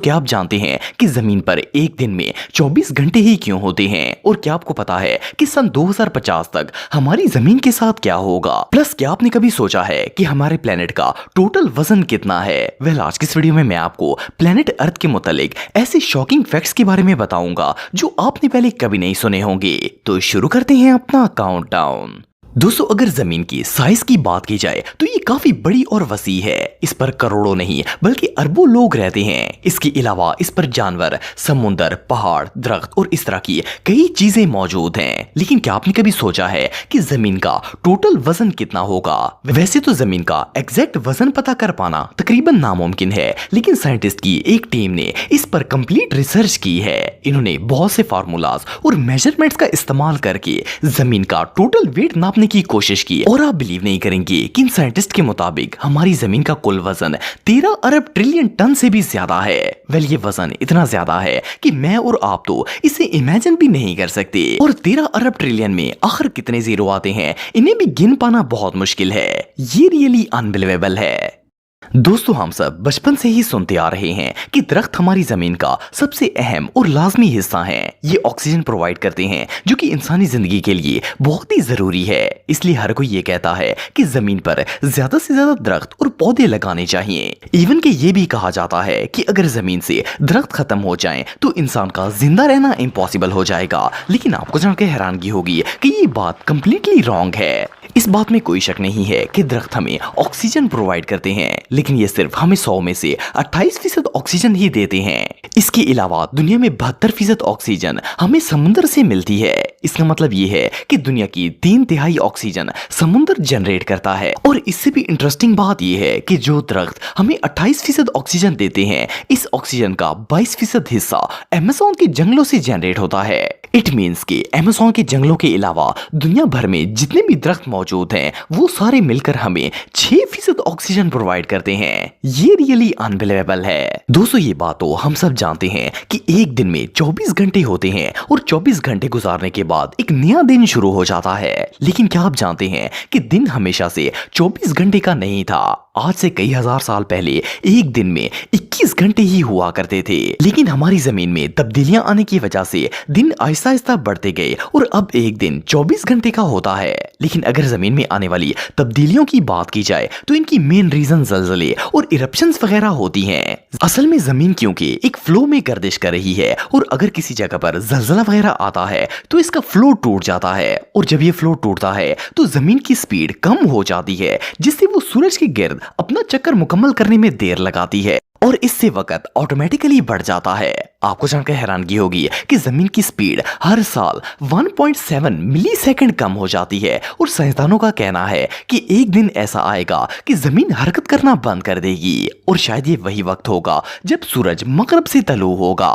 क्या आप जानते हैं कि जमीन पर एक दिन में 24 घंटे ही क्यों होते हैं? और क्या आपको पता है कि सन 2050 तक हमारी जमीन के साथ क्या होगा? प्लस क्या आपने कभी सोचा है कि हमारे प्लेनेट का टोटल वजन कितना है? आज की इस वीडियो में मैं आपको प्लेनेट अर्थ के मुतालिक ऐसे शॉकिंग फैक्ट्स के बारे में बताऊंगा जो आपने पहले कभी नहीं सुने होंगे। तो शुरू करते हैं अपना काउंटडाउन। दोस्तों, अगर जमीन की साइज की बात की जाए तो ये काफी बड़ी और वसी है। इस पर करोड़ों नहीं बल्कि अरबों लोग रहते हैं। इसके अलावा इस पर जानवर, समुंदर, पहाड़, दरख्त और इस तरह की कई चीजें मौजूद हैं। लेकिन क्या आपने कभी सोचा है कि जमीन का टोटल वजन कितना होगा? वैसे तो जमीन का एग्जैक्ट वजन पता कर पाना तकरीबन नामुमकिन है, लेकिन साइंटिस्ट की एक टीम ने इस पर कंप्लीट रिसर्च की है। इन्होंने बहुत से फार्मूलाज और मेजरमेंट्स का इस्तेमाल करके जमीन का टोटल वेट नापने की कोशिश की और आप बिलीव नहीं करेंगे कि इन साइंटिस्ट के मुताबिक हमारी जमीन का कुल वजन 13 अरब ट्रिलियन टन से भी ज्यादा है। ये वजन इतना ज्यादा है कि मैं और आप तो इसे इमेजिन भी नहीं कर सकते। और 13 अरब ट्रिलियन में आखिर कितने जीरो आते हैं, इन्हें भी गिन पाना बहुत मुश्किल है। ये रियली अनबिलीवेबल है। दोस्तों, हम सब बचपन से ही सुनते आ रहे हैं कि दरख्त हमारी जमीन का सबसे अहम और लाजमी हिस्सा हैं। ये ऑक्सीजन प्रोवाइड करते हैं जो कि इंसानी जिंदगी के लिए बहुत ही जरूरी है। इसलिए हर कोई ये कहता है कि जमीन पर ज्यादा से ज्यादा दरख्त और पौधे लगाने चाहिए। इवन कि ये भी कहा जाता है कि अगर जमीन से दरख्त खत्म हो जाएं तो इंसान का जिंदा रहना इम्पॉसिबल हो जाएगा। लेकिन आपको जानकर हैरानगी होगी कि ये बात कंप्लीटली रॉन्ग है। इस बात में कोई शक नहीं है कि दरख्त हमें ऑक्सीजन प्रोवाइड करते हैं, लेकिन ये सिर्फ हमें 100 में से 28% ऑक्सीजन ही देते हैं। इसके अलावा दुनिया में 72% ऑक्सीजन हमें समुद्र से मिलती है। इसका मतलब ये है कि दुनिया की 3/3 ऑक्सीजन समुद्र जनरेट करता है। और इससे भी इंटरेस्टिंग बात यह है कि जो दरख्त हमें 28% ऑक्सीजन देते हैं, इस ऑक्सीजन का 22% हिस्सा अमेज़न के जंगलों से जनरेट होता है। इट मीन्स कि अमेज़न के जंगलों के अलावा दुनिया भर में जितने भी दरख्त मौजूद हैं वो सारे मिलकर हमें 6% ऑक्सीजन प्रोवाइड करते हैं। ये रियली अनबिलीवेबल है। दोस्तों, ये बात तो हम सब जानते हैं कि एक दिन में 24 घंटे होते हैं और 24 घंटे गुजारने के बाद एक नया दिन शुरू हो जाता है। लेकिन क्या आप जानते हैं कि दिन हमेशा से 24 घंटे का नहीं था। आज से कई हजार साल पहले एक दिन में 21 घंटे ही हुआ करते थे। लेकिन हमारी जमीन में तब्दीलियां आने की वजह से दिन आहिस्ता आहिस्ता बढ़ते गए और अब एक दिन 24 घंटे का होता है। लेकिन अगर जमीन में आने वाली तब्दीलियों की बात की जाए तो इनकी मेन रीजन ज़लज़ले और इरप्शंस वगैरह होती हैं। असल में जमीन क्योंकि एक फ्लो में गर्दिश कर रही है और अगर किसी जगह पर ज़लज़ला वगैरह आता है तो इसका फ्लो टूट जाता है। और जब ये फ्लो टूटता है तो जमीन की स्पीड कम हो जाती है, जिससे वो सूरज के गिर्द अपना चक्कर मुकम्मल करने में देर लगाती है और इससे वक्त ऑटोमेटिकली बढ़ जाता है। आपको जानकर हैरानगी होगी कि जमीन की स्पीड हर साल 1.7 मिली सेकेंड कम हो जाती है। और साइंसदानों का कहना है कि एक दिन ऐसा आएगा कि जमीन हरकत करना बंद कर देगी और शायद ये वही वक्त होगा जब सूरज मगरब से तलू होगा।